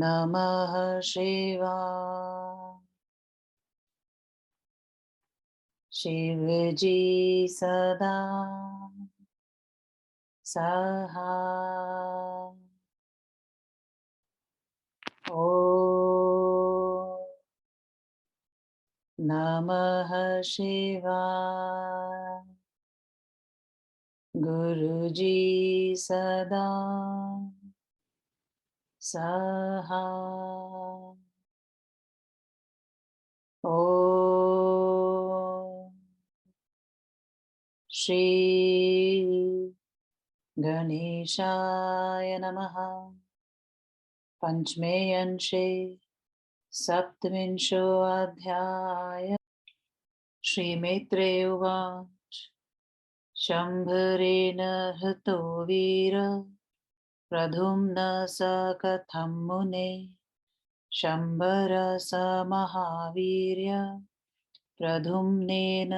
नमः शिवाय। शिवजी सदा सहाय। ॐ नमः शिवाय। गुरुजी सदा सहाय। ॐ श्री गणेशाय नमः। पंचमे अंशे सप्तविंशो अध्याय। श्रीमैत्रेय उवाच। शम्भरेण हतो वीर प्रद्युम्नः स कथं मुने। शम्भरः स महावीर्य प्रद्युम्नेन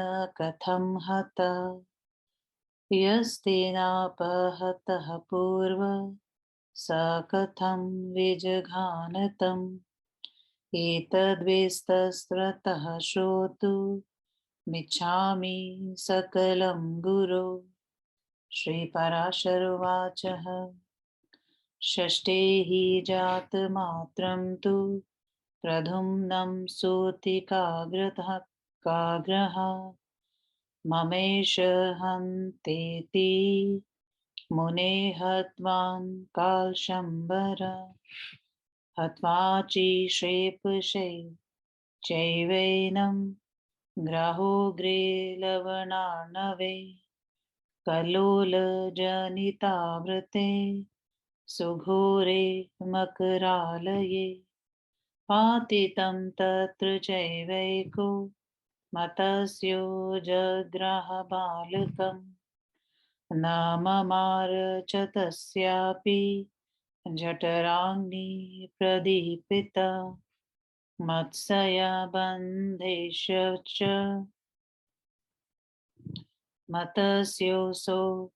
कथं हतः। यस्तेनापहतः पूर्वं स कथं विजघानतम्। एतद्विस्तरतः श्रोतुमिच्छामि सकलं गुरो। श्रीपराशर उवाच। षष्ठे हि जातमात्रं तु प्रद्युम्नं सूतिकाग्रः ममेश हन्तेति मुने हत्वान् कालशम्बर। हत्वा चिक्षेपशै चैवैनं ग्राहोग्रे लवणार्णवे। कल्लोलजनितावृते सुघोरे मकरालये। पातितं तत्र चैवैको मतस्यो जग्राह बालकम्। न ममार च तस्यापि जठराग्नि प्रदीपिता। मत्स्यबन्धेश्च मतस्योऽसौ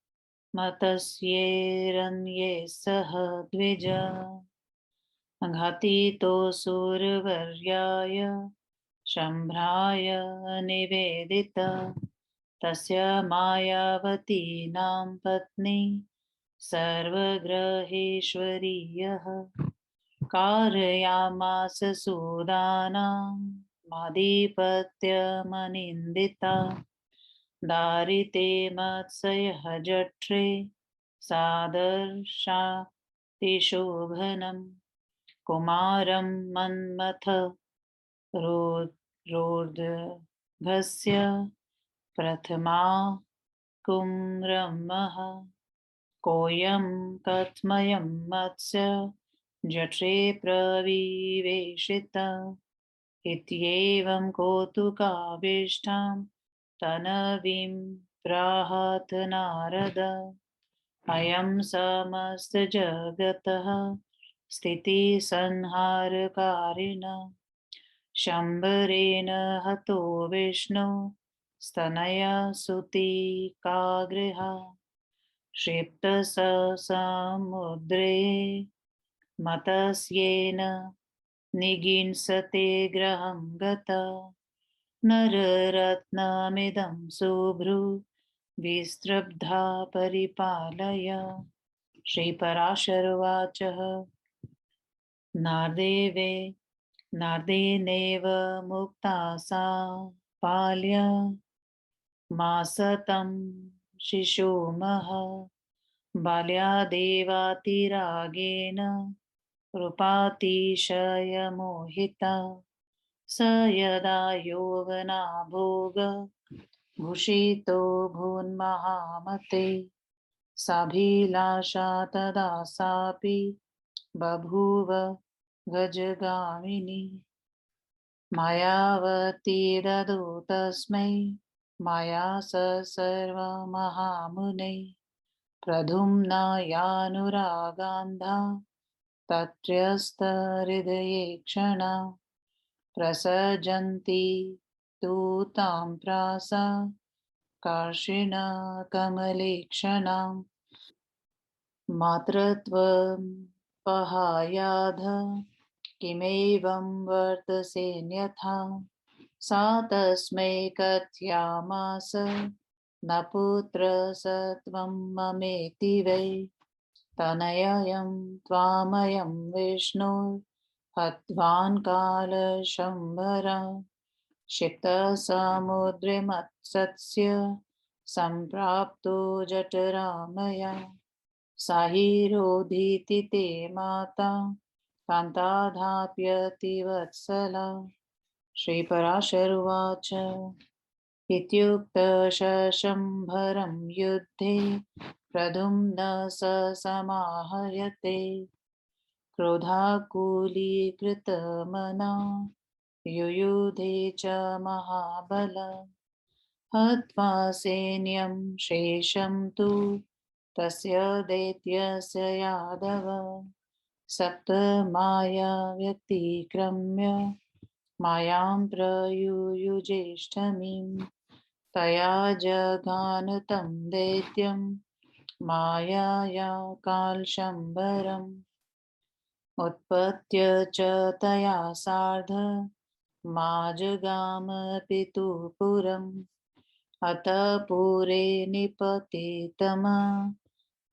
मतस्येरन्ये सह द्विज। घातितोऽसुरवर्याय शम्भराय निवेदित। तस्य मायावतीनां पत्नी सर्वग्रहेश्वरीयः। कारयामास सूदानामाधिपत्यमनिन्दिता। दारिते मत्स्यः जठरे सादर्शातिशोभनम्। कुमारं मन्मथ रोर्ध्वस्य प्रथमा कुम्रमः। कोऽयं कथमयं मत्स्य जठरे प्रविवेशितः। इत्येवं कौतुकाविष्टां तनवीं प्राहत नारद। अयं समस्तजगतः स्थितिसंहारकारिणः। शम्भरेण हतो विष्णु स्तनया सुतिकाग्रहा। क्षिप्तः स समुद्रे मतस्येन निगीन्सते ग्रहं गतः। नररत्नमिदं शुभ्रू विस्रब्धा परिपालय। श्रीपराशर उवाच। नारदेनेव मुक्ता सा पाल्य मासतं शिशुमः। बाल्यादेवातिरागेण रूपातिशयमोहिता। स यदा यौवनाभोग भूषितो भून्महामते। साभिलाषा तदा सापि बभूव गजगामिनी। मायावती ददौ तस्मै माया स सर्वमहामुने। प्रद्युम्नायानुरागान्धा तत्रस्थहृदये क्षणा। प्रसजन्ति तु तां प्रासा कार्षिणा कमलेक्षणाम्। मातृत्वं पहायाध किमेवं वर्तसेन्यथा सा तस्मै कथयामास न पुत्र सत्वं ममेति वै तनयं त्वामयं विष्णु हत्वान् कालशम्भरा क्षिप्तसमुद्रे मत्सस्य सम्प्राप्तो जठरामया साहिरोधीति ते माता कान्ताधाप्यति वत्सला श्रीपराशरुवाच इत्युक्तशशम्भरं युद्धे प्रद्युम्नः स समाहयते क्रोधाकुलीकृतमना युयुधे च महाबल हत्वा सैन्यं शेषं तु तस्य दैत्यस्य यादव सप्तमाया व्यतिक्रम्य मायां प्रयुयुजेष्टमीं तया जगान तं दैत्यं मायया कालशम्भरम् उत्पत्य च तया सार्ध माजगाम पितुपुरम् अतः पुरे निपतितमा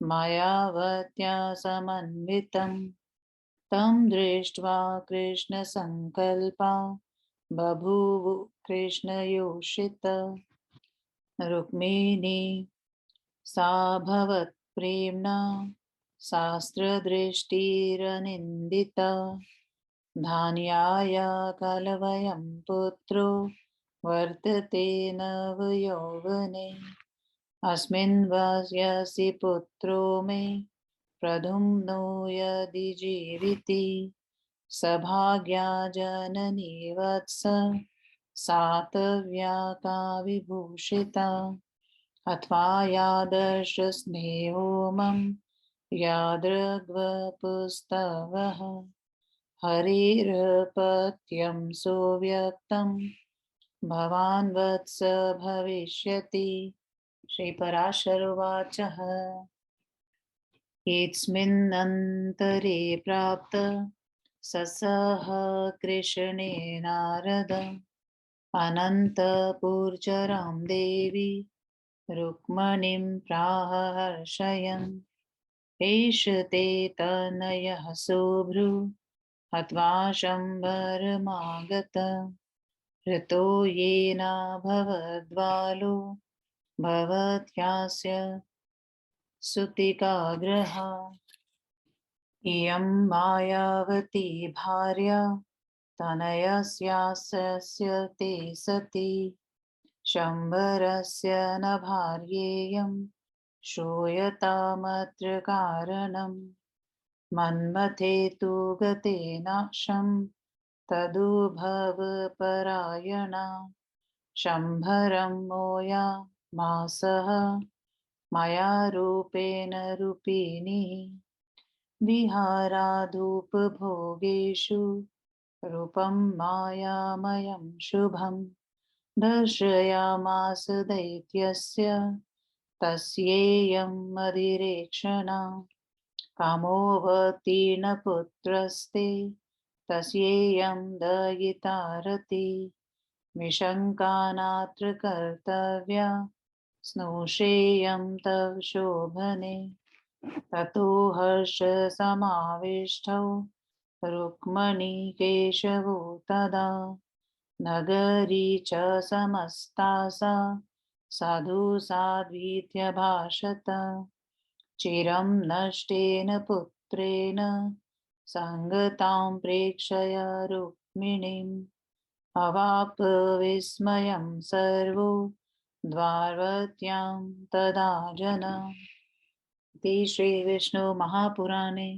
मायावत्या समन्वितम् तं दृष्ट्वा कृष्णसङ्कल्पा बभूव कृष्णयोषित रुक्मिणी सा भवत्प्रेम्णा शास्त्रदृष्टिरनिन्दिता धान्याय कलवयं पुत्रो वर्तते नवयौवने अस्मिन् वयसि पुत्रो मे प्रद्युम्नो यदि जीविति सभाग्या जननी वत्स सातव्या का विभूषिता अथवा यादर्शस्नेहो मम यादृग्वपुस्तवः हरिर्पत्यं सुव्यक्तं भवान् वत्स भविष्यति श्रीपराशरुवाचः एतस्मिन्नन्तरे प्राप्त ससः कृष्णे नारद अनन्तपुरचरां देवी रुक्मणीं प्राह हर्षयन् एष ते तनयः शुभ्रू हत्वा शम्भरमागत ऋतो येन भवद्बालो भवत्यास्य सुतिकाग्रहा इयं मायावती भार्या तनयस्यास्य ते सती शम्भरस्य न भार्येयं श्रूयतामत्र कारणम् मन्मथे तु गते नाशं तदुभवपरायणा शम्भरं मोया मासः मया रूपेण रूपिणीः विहारादुपभोगेषु रूपं मायामयं शुभं दर्शयामास दैत्यस्य तस्येयं मदिरेक्षणा कामोऽवतीर्णपुत्रस्ते तस्येयं दयिता रतिः विशङ्का नात्र कर्तव्या स्नुषेयं तव शोभने ततो हर्षसमाविष्टौ रुक्मणीकेशवो तदा नगरी च समस्ता सा साधु साध्वीत्यभाषत चिरं नष्टेन पुत्रेण सङ्गतां प्रेक्षय रुक्मिणीम् अवाप विस्मयं सर्वो द्वारवत्यां तदा जन इति श्री विष्णु महापुराणे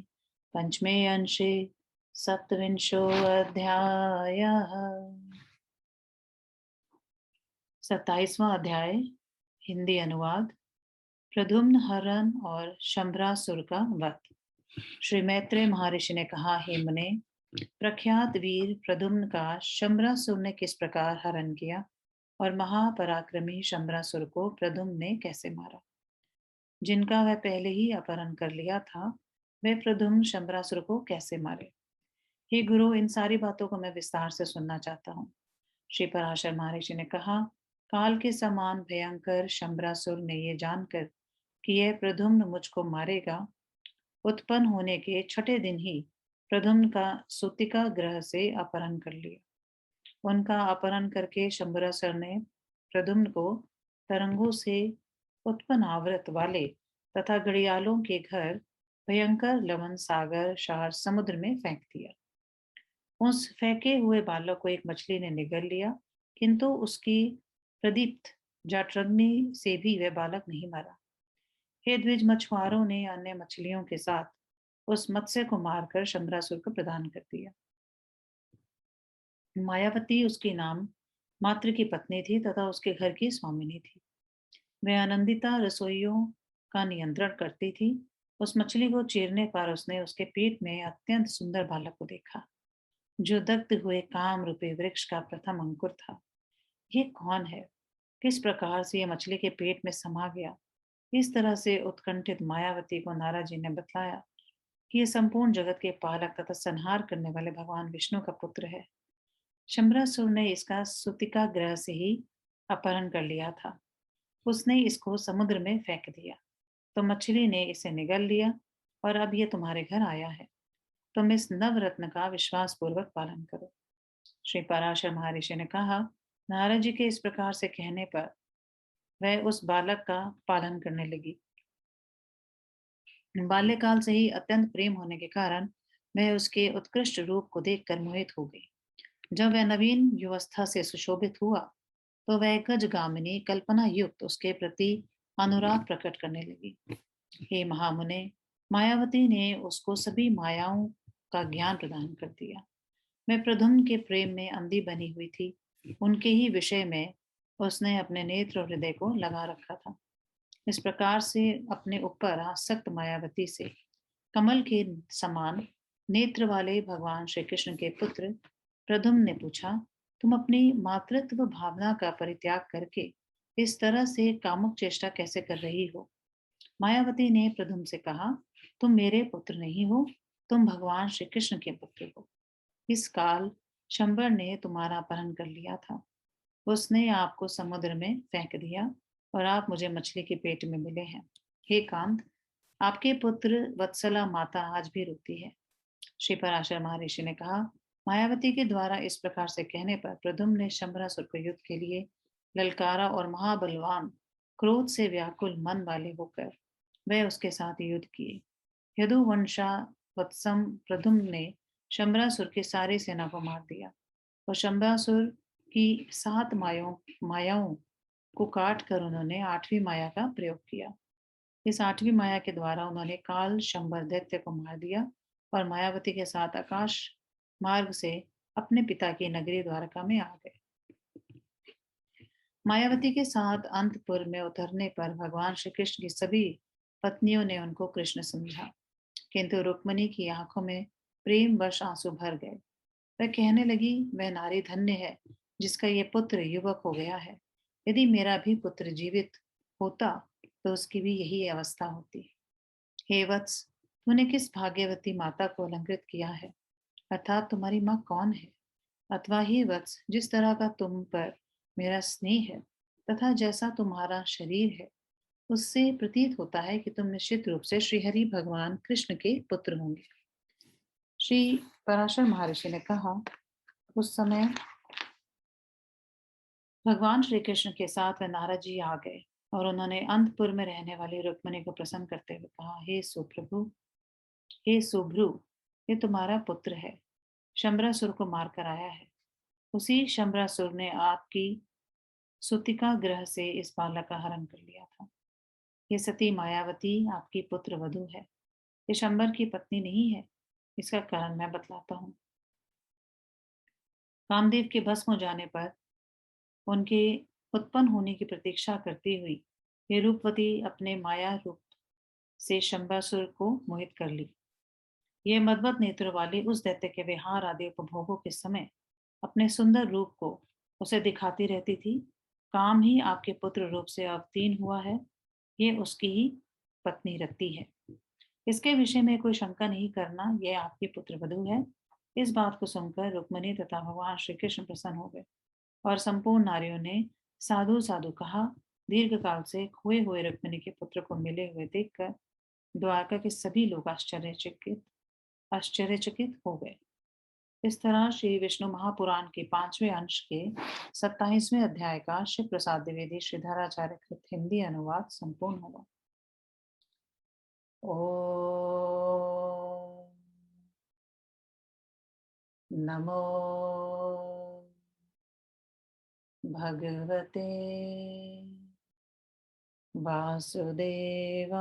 पंचमे अंशे सप्तविंशोऽध्यायः 27वां अध्याय हिंदी अनुवाद प्रद्युम्न हरण और शंभरासुर का वध। श्री मैत्रेय महर्षि ने कहा, हे मुने, प्रख्यात वीर प्रद्युम्न का शंभरासुर ने किस प्रकार हरण किया और महापराक्रमी शंभरासुर को प्रद्युम्न ने कैसे मारा। जिनका वह पहले ही अपहरण कर लिया था, वे प्रद्युम्न शंभरासुर को कैसे मारे। हे गुरु, इन सारी बातों को मैं विस्तार से सुनना चाहता हूँ। श्री पराशर महर्षि ने कहा, काल के समान भयंकर शंबरासुर ने ये जानकर कि यह प्रद्युम्न मुझको मारेगा, उत्पन्न होने के छठे दिन ही प्रद्युम्न का सूतिका ग्रह से अपहरण कर लिया। उनका अपहरण करके शंबरासुर ने प्रद्युम्न को तरंगों से उत्पन्न आवृत वाले तथा घड़ियालों के घर भयंकर लवण सागर शार समुद्र में फेंक दिया। उस फेंके हुए बालक को एक मछली ने निगल लिया, किंतु उसकी प्रदीप्त जठरग्नि से भी वह बालक नहीं मरा। हे द्विज, मछुआरों ने अन्य मछलियों के साथ उस मत्स्य को मारकर शंबरासुर को प्रदान कर दिया। मायावती उसके नाम मात्र की पत्नी थी तथा उसके घर की स्वामिनी थी। वह आनंदिता रसोइयों का नियंत्रण करती थी। उस मछली को चीरने पर उसने उसके पेट में अत्यंत सुंदर बालक को देखा, जो दग्ध हुए काम रूपी वृक्ष का प्रथम अंकुर था। ये कौन है? किस प्रकार से यह मछली के पेट में समा गया? इस तरह से उत्कंठित मायावती को नारद जी ने बतलाया कि यह संपूर्ण जगत के पालक तथा संहार करने वाले भगवान विष्णु का पुत्र है। शंबरासुर ने इसका सूतिका ग्रह से ही अपहरण कर लिया था। उसने इसको समुद्र में फेंक दिया, तो मछली ने इसे निगल लिया और अब यह तुम्हारे घर आया है। तुम इस नवरत्न का विश्वास पूर्वक पालन करो। श्री पराशर महर्षि ने कहा, नारद जी के इस प्रकार से कहने पर वह उस बालक का पालन करने लगी। बाल्यकाल से ही अत्यंत प्रेम होने के कारण वह उसके उत्कृष्ट रूप को देखकर मोहित हो गई। जब वह नवीन युवस्था से सुशोभित हुआ, तो वह गजगामिनी कल्पना युक्त उसके प्रति अनुराग प्रकट करने लगी। हे महामुने, मायावती ने उसको सभी मायाओं का ज्ञान प्रदान कर दिया। मैं प्रद्युम्न के प्रेम में अंधी बनी हुई थी। उनके ही विषय में उसने अपने नेत्र और हृदय को लगा रखा था। इस प्रकार से अपने ऊपर आसक्त मायावती से कमल के समान नेत्र वाले भगवान श्री कृष्ण के पुत्र प्रद्युम्न ने पूछा, तुम अपनी मातृत्व भावना का परित्याग करके इस तरह से कामुक चेष्टा कैसे कर रही हो? मायावती ने प्रद्युम्न से कहा, तुम मेरे पुत्र नहीं हो, तुम भगवान श्री कृष्ण के पुत्र हो। इस काल शंबर ने तुम्हारा अपहरण कर लिया था। उसने आपको समुद्र में फेंक दिया और आप मुझे मछली के पेट में मिले हैं। हे कांत, आपके पुत्र वत्सला माता आज भी रोती है। श्री पराशर महर्षि ने कहा, मायावती के द्वारा इस प्रकार से कहने पर प्रद्युम्न ने शंबरासुर को युद्ध के लिए ललकारा और महाबलवान क्रोध से व्याकुल मन वाले होकर वह उसके साथ युद्ध किए। यदुवंशा वत्सम प्रद्युम्न ने शंबरासुर की सारी सेना को मार दिया और शंबरासुर की 7 मायाओं को काट कर उन्होंने 8वीं माया का प्रयोग किया। इस 8वीं माया के द्वारा उन्होंने काल शंबर दैत्य को मार दिया और मायावती के साथ आकाश मार्ग से अपने पिता की नगरी द्वारका में आ गए। मायावती के साथ अंतपुर में उतरने पर भगवान श्री कृष्ण की सभी पत्नियों ने उनको कृष्ण समझा, किंतु रुक्मणी की आंखों में प्रेम वश आंसू भर गए। वह कहने लगी, वह नारी धन्य है जिसका ये पुत्र युवक हो गया है। यदि मेरा भी पुत्र जीवित होता तो उसकी भी यही अवस्था होती। हे वत्स, तूने किस भाग्यवती माता को अलंकृत किया है? अर्थात तुम्हारी माँ कौन है? अथवा हे वत्स, जिस तरह का तुम पर मेरा स्नेह है तथा जैसा तुम्हारा शरीर है, उससे प्रतीत होता है कि तुम निश्चित रूप से श्रीहरि भगवान कृष्ण के पुत्र होंगे। श्री पराशर महर्षि ने कहा, उस समय भगवान श्री कृष्ण के साथ वे नारद जी आ गए और उन्होंने अंतपुर में रहने वाली रुक्मिणी को प्रसन्न करते हुए कहा, हे सुप्रभु, हे सुभ्रु, ये तुम्हारा पुत्र है, शंबरासुर को मारकर आया है। उसी शंबरासुर ने आपकी सुतिका ग्रह से इस बालक का हरण कर लिया था। ये सती मायावती आपकी पुत्र वधु है। ये शंबर की पत्नी नहीं है। इसका कारण मैं बतलाता हूँ। कामदेव के भस्म हो जाने पर उनके उत्पन्न होने की प्रतीक्षा करती हुई ये रूपवती अपने माया रूप से शंबासुर को मोहित कर ली। ये मदमद नेत्र वाली उस दैत्य के विहार आदि उपभोगों के समय अपने सुंदर रूप को उसे दिखाती रहती थी। काम ही आपके पुत्र रूप से अवतीर्ण हुआ है। ये उसकी ही पत्नी रति है। इसके विषय में कोई शंका नहीं करना, यह आपकी पुत्र वधु है। इस बात को सुनकर रुक्मिणी तथा भगवान श्री कृष्ण प्रसन्न हो गए और संपूर्ण नारियों ने साधु साधु कहा। दीर्घ काल से खोए हुए रुक्मिणी के पुत्र को मिले हुए देखकर द्वारका के सभी लोग आश्चर्यचकित हो गए। इस तरह श्री विष्णु महापुराण के 5वें अंश के 27वें अध्याय का शिव प्रसाद द्विवेदी श्रीधराचार्य कृत हिंदी अनुवाद संपूर्ण हुआ। ओ नमो भगवते वासुदेवाय।